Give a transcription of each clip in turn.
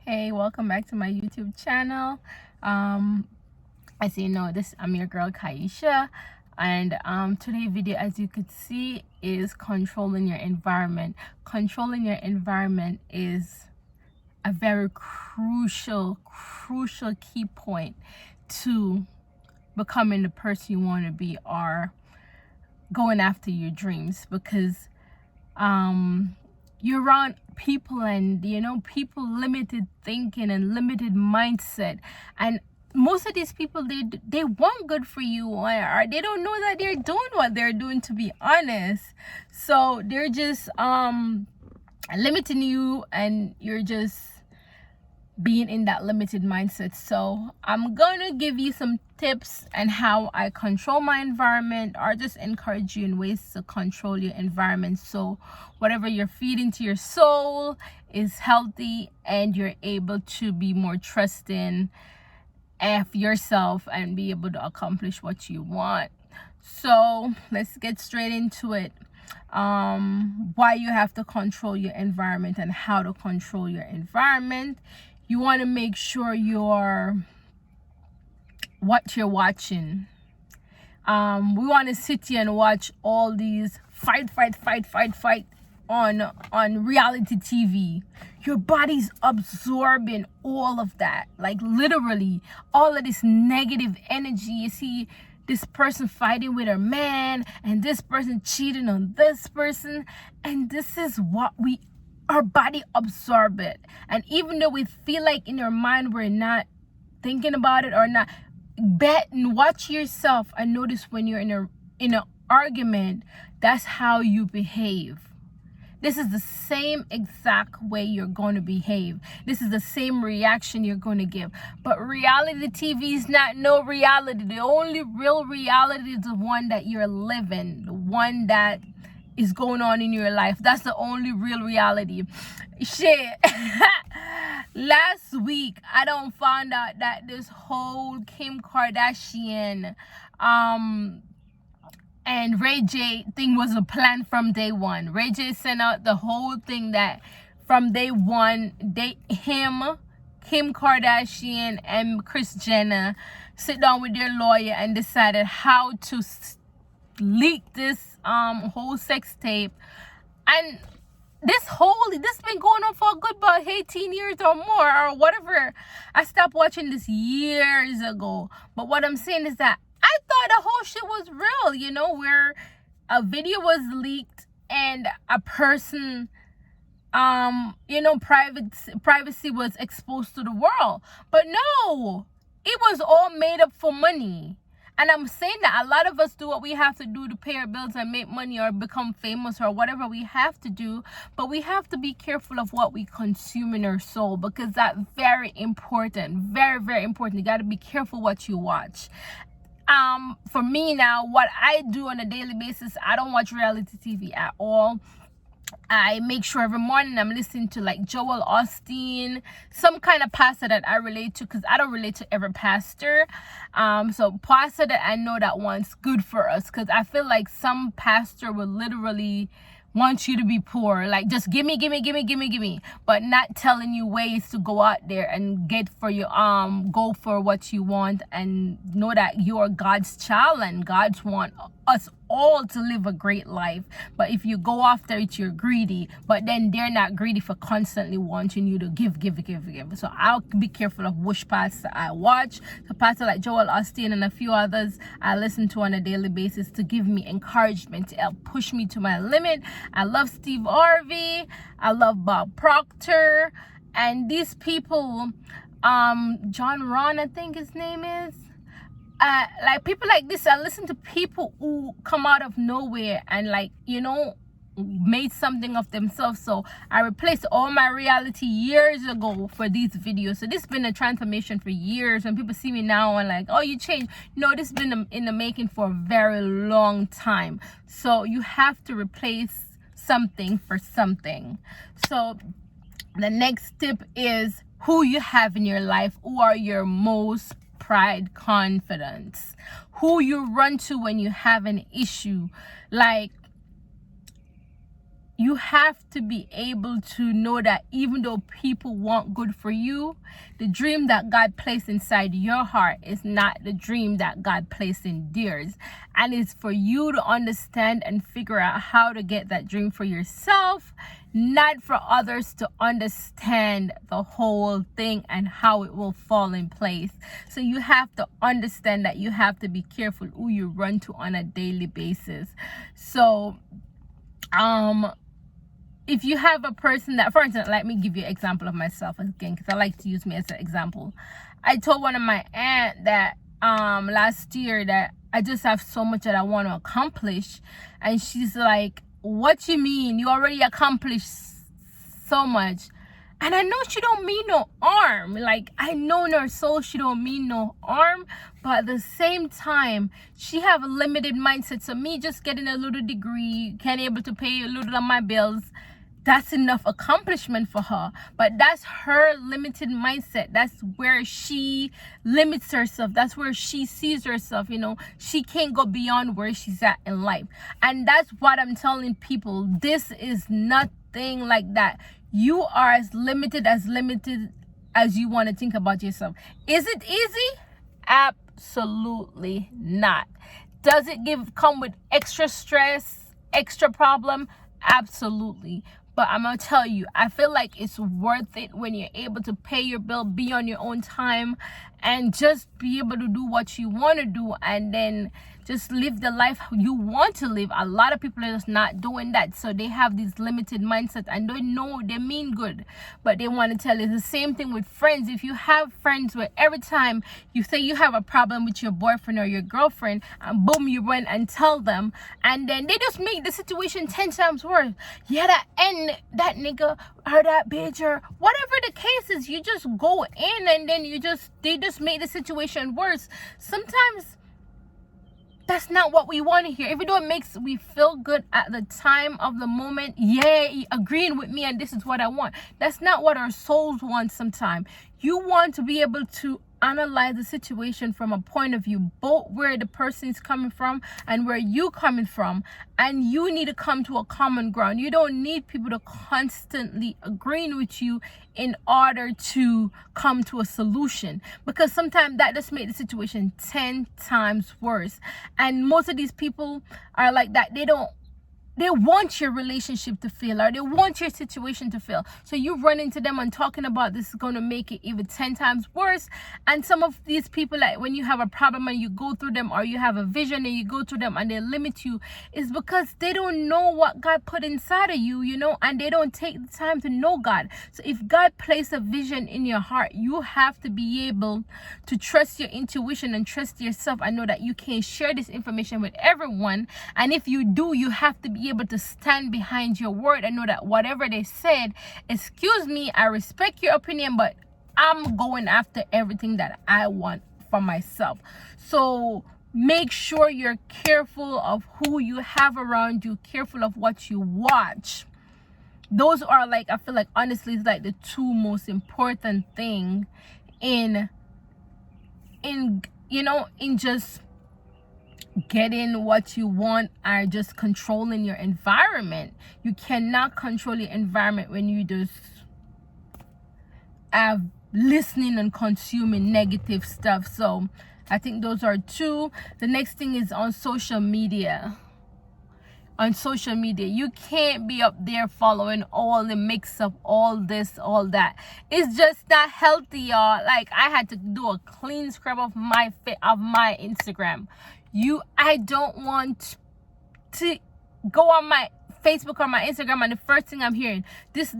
Hey, welcome back to my YouTube channel. Um, as you know, I'm your girl Kaisha, and today's video, as you could see, is controlling your environment. Controlling your environment is a very crucial key point to becoming the person you want to be or going after your dreams, because you're around people, and people limited thinking and limited mindset, and most of these people, they want good for you, or they don't know that they're doing what they're doing, to be honest. So they're just limiting you, and you're just being in that limited mindset. So I'm gonna give you some tips and how I control my environment, or just encourage you in ways to control your environment, so whatever you're feeding to your soul is healthy, and you're able to be more trusting of yourself and be able to accomplish what you want. So let's get straight into it. Why you have to control your environment and how to control your environment. You want to make sure what you're watching. We want to sit here and watch all these fight on reality TV. Your body's absorbing all of that, like literally all of this negative energy. You see this person fighting with her man, and this person cheating on this person, and this is what our body absorb it. And even though we feel like in our mind we're not thinking about it or not, bet and watch yourself and notice when you're in an argument, that's how you behave. This is the same exact way you're going to behave. This is the same reaction you're going to give. But reality TV is not no reality. The only real reality is the one that you're living, the one that is going on in your life. That's the only real reality. Shit. Last week, I don't found out that this whole Kim Kardashian and Ray J thing was a plan from day one. Ray J sent out the whole thing that from day one, Kim Kardashian and Kris Jenner sit down with their lawyer and decided how to leak this whole sex tape. And this been going on for a good about 18 years or more, or whatever. I stopped watching this years ago. But what I'm saying is that I thought the whole shit was real, where a video was leaked and a person privacy was exposed to the world. But no, it was all made up for money. And I'm saying that a lot of us do what we have to do to pay our bills and make money or become famous or whatever we have to do. But we have to be careful of what we consume in our soul, because that's very important. Very, very important. You got to be careful what you watch. For me now, what I do on a daily basis, I don't watch reality TV at all. I make sure every morning I'm listening to like Joel Osteen, some kind of pastor that I relate to, because I don't relate to every pastor. So pastor that I know that wants good for us, because I feel like some pastor will literally want you to be poor, like just give me, but not telling you ways to go out there and get for your go for what you want, and know that you're God's child and God's want us all to live a great life. But if you go after it, you're greedy, but then they're not greedy for constantly wanting you to give. So I'll be careful of which pastor I watch. The pastor like Joel Osteen and a few others I listen to on a daily basis to give me encouragement, to help push me to my limit. I love Steve Harvey, I love Bob Proctor, and these people, John Ron, I think his name is. Like people like this, I listen to people who come out of nowhere and made something of themselves. So I replaced all my reality years ago for these videos. So this has been a transformation for years. When people see me now and like, oh, you changed. No, this has been in the making for a very long time. So you have to replace something for something. So the next tip is who you have in your life, who are your most pride confidence, who you run to when you have an issue. Like, you have to be able to know that even though people want good for you, the dream that God placed inside your heart is not the dream that God placed in theirs. And it's for you to understand and figure out how to get that dream for yourself, not for others to understand the whole thing and how it will fall in place. So you have to understand that you have to be careful who you run to on a daily basis. So if you have a person that, for instance, let me give you an example of myself again, because I like to use me as an example. I told one of my aunt that last year that I just have so much that I want to accomplish, and she's like, what you mean? You already accomplished so much. And I know she don't mean no harm. Like, I know in her soul she don't mean no harm, but at the same time, she have a limited mindset. So me just getting a little degree, can't able to pay a little of my bills, that's enough accomplishment for her. But that's her limited mindset. That's where she limits herself. That's where she sees herself. You know, she can't go beyond where she's at in life. And that's what I'm telling people. This is nothing like that. You are as limited as you want to think about yourself. Is it easy? Absolutely not. Does it come with extra stress, extra problem? Absolutely. But I'm gonna tell you, I feel like it's worth it when you're able to pay your bill, be on your own time, and just be able to do what you want to do, and then just live the life you want to live. A lot of people are just not doing that, so they have these limited mindsets, and they know they mean good, but they want to tell you. The same thing with friends. If you have friends where every time you say you have a problem with your boyfriend or your girlfriend, and boom, you run and tell them, and then they just make the situation 10 times worse. Yeah, that nigga or that bitch or whatever the case is, you just go in, and then they just make the situation worse. Sometimes that's not what we want to hear. Even though it makes we feel good at the time of the moment, yeah, agreeing with me and this is what I want. That's not what our souls want sometimes. You want to be able to analyze the situation from a point of view, both where the person is coming from and where you coming from, and you need to come to a common ground. You don't need people to constantly agreeing with you in order to come to a solution, because sometimes that just makes the situation 10 times worse. And most of these people are like that. They want your relationship to fail, or they want your situation to fail. So you run into them and talking about this is going to make it even 10 times worse. And some of these people, like when you have a problem and you go through them, or you have a vision and you go through them and they limit you, is because they don't know what God put inside of you, you know, and they don't take the time to know God. So if God placed a vision in your heart, you have to be able to trust your intuition and trust yourself. I know that you can't share this information with everyone. And if you do, you have to be able to stand behind your word and know that whatever they said, excuse me, I respect your opinion, but I'm going after everything that I want for myself. So make sure you're careful of who you have around you, careful of what you watch. Those are, like, I feel like honestly it's like the two most important thing in you know, in just getting what you want, are just controlling your environment. You cannot control your environment when you just have listening and consuming negative stuff. So I think those are two. The next thing is on social media. On social media, you can't be up there following all the mix up, all this, all that. It's just not healthy, y'all. Like, I had to do a clean scrub of my Instagram. I don't want to go on my Facebook or my Instagram and the first thing I'm hearing, this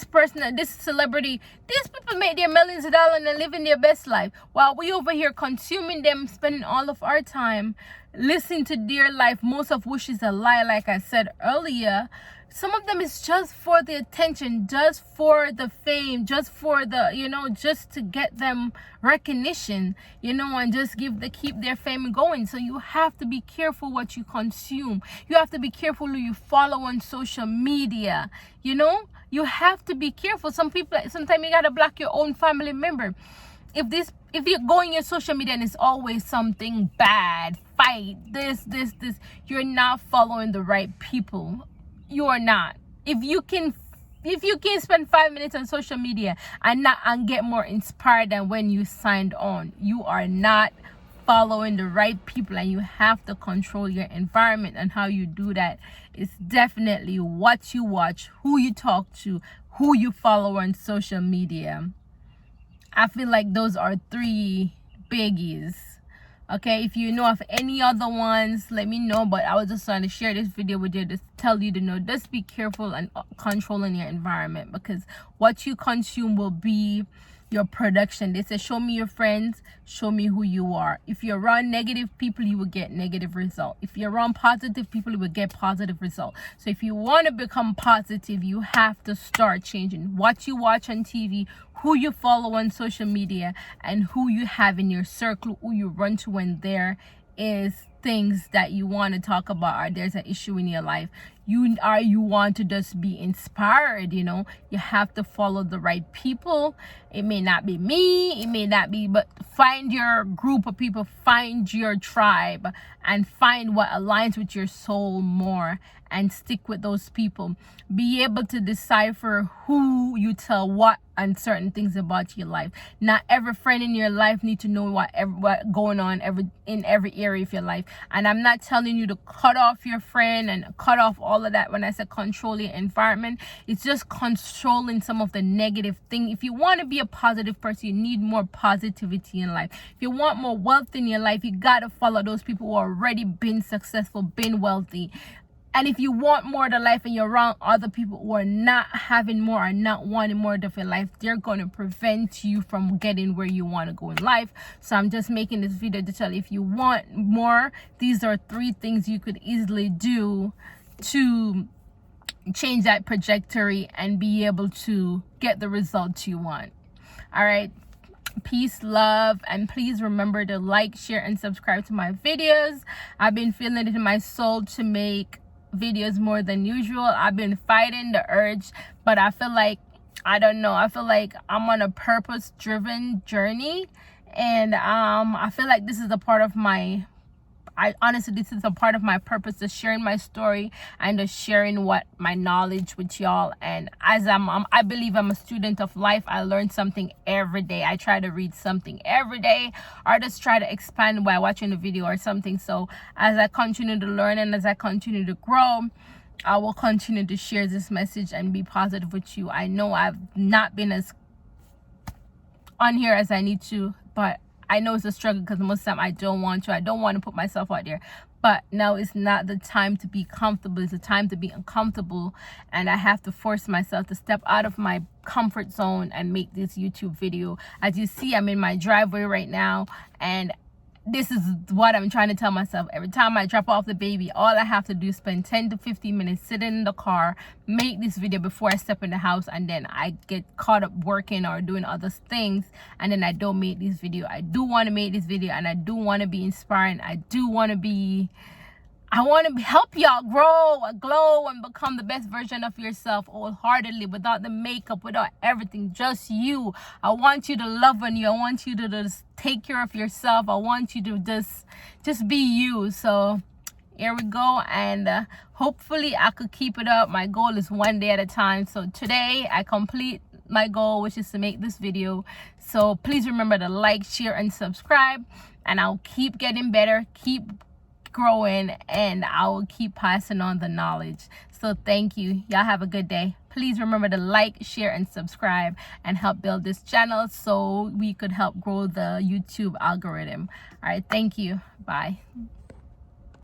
person, this celebrity, these people make their millions of dollars and they're living their best life, while we over here consuming them, spending all of our time listening to their life, most of which is a lie. Like I said earlier, some of them is just for the attention, just for the fame, just for the, you know, just to get them recognition, you know, and just keep their fame going. So you have to be careful what you consume. You have to be careful who you follow on social media. You know, you have to be careful. Sometimes you gotta block your own family member. If you go on your social media and it's always something bad, fight, this, you're not following the right people. you are not. If you can spend 5 minutes on social media and get more inspired than when you signed on, you are not following the right people. And you have to control your environment, and how you do that is definitely what you watch, who you talk to, who you follow on social media. I feel like those are 3 biggies. Okay, if you know of any other ones, let me know. But I was just trying to share this video with you to tell you to know, just be careful and controlling your environment, because what you consume will be your production. They say, show me your friends, show me who you are. If you're around negative people, you will get negative result. If you're around positive people, you will get positive result. So if you want to become positive, you have to start changing what you watch on TV, who you follow on social media, and who you have in your circle, who you run to when there is things that you want to talk about, or there's an issue in your life. You want to just be inspired. You have to follow the right people. It may not be me, it may not be, but find your group of people, find your tribe, and find what aligns with your soul more, and stick with those people. Be able to decipher who you tell what and certain things about your life. Not every friend in your life need to know what going on in every area of your life. And I'm not telling you to cut off your friend and cut off all of that. When I said control your environment, it's just controlling some of the negative thing. If you want to be a positive person, you need more positivity in life. If you want more wealth in your life, you got to follow those people who already been successful, been wealthy. And if you want more of the life and you're around other people who are not having more or not wanting more of your life, they're going to prevent you from getting where you want to go in life. So I'm just making this video to tell you, if you want more, these are 3 things you could easily do to change that trajectory and be able to get the results you want. All right. Peace, love, and please remember to like, share, and subscribe to my videos. I've been feeling it in my soul to make videos more than usual. I've been fighting the urge, but I feel like, I don't know, I feel like I'm on a purpose-driven journey, and I feel like this is a part of my this is a part of my purpose, is sharing my story and just sharing what my knowledge with y'all. And as I believe I'm a student of life. I learn something every day. I try to read something every day, or just try to expand by watching a video or something. So as I continue to learn and as I continue to grow, I will continue to share this message and be positive with you. I know I've not been as on here as I need to, but I know it's a struggle, because most of the time I don't want to put myself out there. But now is not the time to be comfortable. It's the time to be uncomfortable, and I have to force myself to step out of my comfort zone and make this YouTube video. As you see, I'm in my driveway right now, and this is what I'm trying to tell myself. Every time I drop off the baby, all I have to do is spend 10 to 15 minutes sitting in the car, make this video before I step in the house, and then I get caught up working or doing other things, and then I don't make this video. I do want to make this video, and I do want to be inspiring. I want to help y'all grow, glow, and become the best version of yourself wholeheartedly, without the makeup, without everything, just you. I want you to love on you. I want you to just take care of yourself. I want you to just be you. So here we go, and hopefully I could keep it up. My goal is 1 day at a time. So today I complete my goal, which is to make this video. So please remember to like, share, and subscribe, and I'll keep getting better, keep growing, and I will keep passing on the knowledge. So thank you. Y'all have a good day. Please remember to like, share, and subscribe, and help build this channel so we could help grow the YouTube algorithm. All right, thank you. Bye.